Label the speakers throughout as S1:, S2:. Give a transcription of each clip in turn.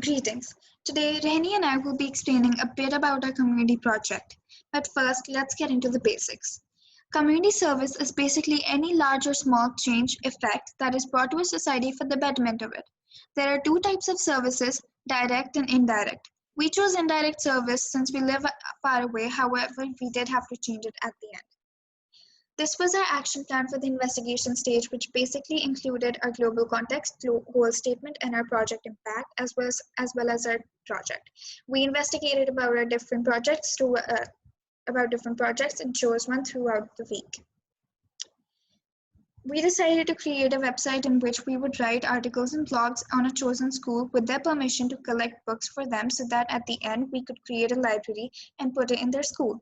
S1: Greetings. Today, Rehnee and I will be explaining a bit about our community project. But first, let's get into the basics. Community service is basically any large or small change effect that is brought to a society for the betterment of it. There are two types of services, direct and indirect. We chose indirect service since we live far away, however, we did have to change it at the end. This was our action plan for the investigation stage, which basically included our global context, goal statement, and our project impact, as well as our project. We investigated about our different projects and chose one throughout the week. We decided to create a website in which we would write articles and blogs on a chosen school with their permission to collect books for them so that at the end we could create a library and put it in their school.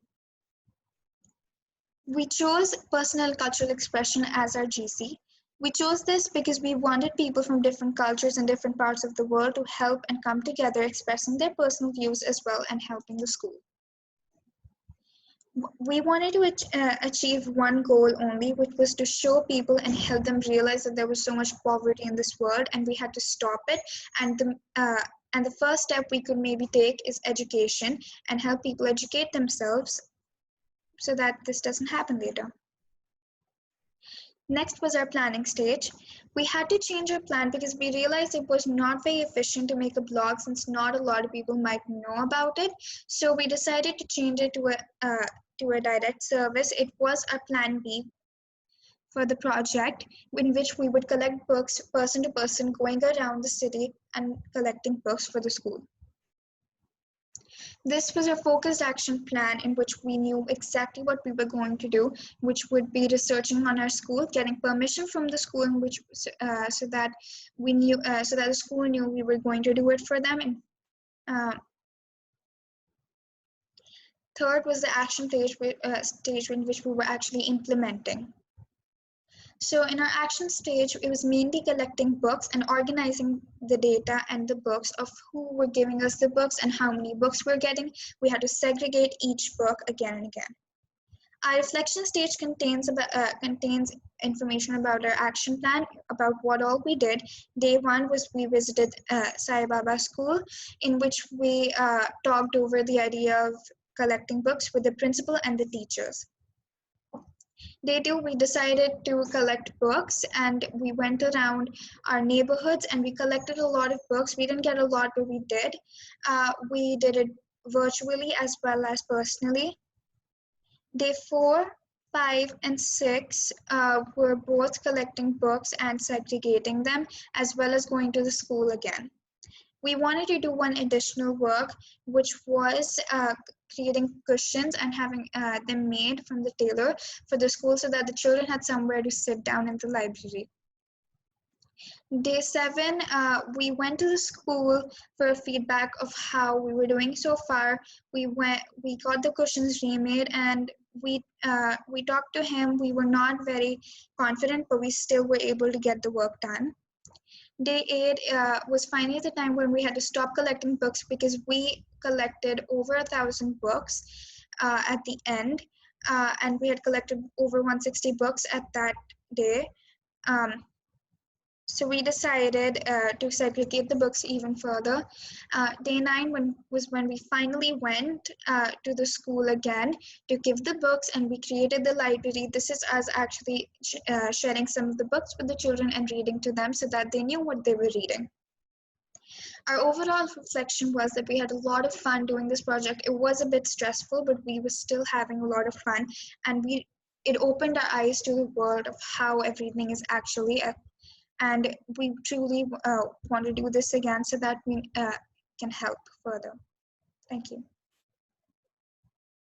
S1: We chose personal cultural expression as our GC. We chose this because we wanted people from different cultures and different parts of the world to help and come together expressing their personal views as well and helping the school. We wanted to achieve one goal only, which was to show people and help them realize that there was so much poverty in this world and we had to stop it. And the first step we could maybe take is education and help people educate themselves so that this doesn't happen later. Next was our planning stage. We had to change our plan because we realized it was not very efficient to make a blog since not a lot of people might know about it. So we decided to change it to a direct service. It was our plan B for the project, in which we would collect books person to person, going around the city and collecting books for the school. This was a focused action plan in which we knew exactly what we were going to do, which would be researching on our school, getting permission from the school, in which so that the school knew we were going to do it for them. And third was the action stage in which we were actually implementing. So in our action stage, it was mainly collecting books and organizing the data and the books of who were giving us the books and how many books we're getting. We had to segregate each book again and again. Our reflection stage contains information about our action plan, about what all we did. Day one was we visited Sai Baba School, in which we talked over the idea of collecting books with the principal and the teachers. Day two, we decided to collect books and we went around our neighborhoods and we collected a lot of books. We didn't get a lot, but we did. We did it virtually as well as personally. Day 4, 5, and 6 were both collecting books and segregating them, as well as going to the school again. We wanted to do one additional work, which was creating cushions and having them made from the tailor for the school so that the children had somewhere to sit down in the library. Day 7, we went to the school for feedback of how we were doing so far. We got the cushions remade and we talked to him. We were not very confident, but we still were able to get the work done. Day 8 was finally the time when we had to stop collecting books because we collected over 1,000 books at the end, and we had collected over 160 books at that day. So we decided to segregate the books even further. Day 9 was when we finally went to the school again to give the books, and we created the library. This is us actually sharing some of the books with the children and reading to them so that they knew what they were reading. Our overall reflection was that we had a lot of fun doing this project. It was a bit stressful, but we were still having a lot of fun, and it opened our eyes to the world of how everything is actually. And we truly want to do this again so that we can help further. Thank you.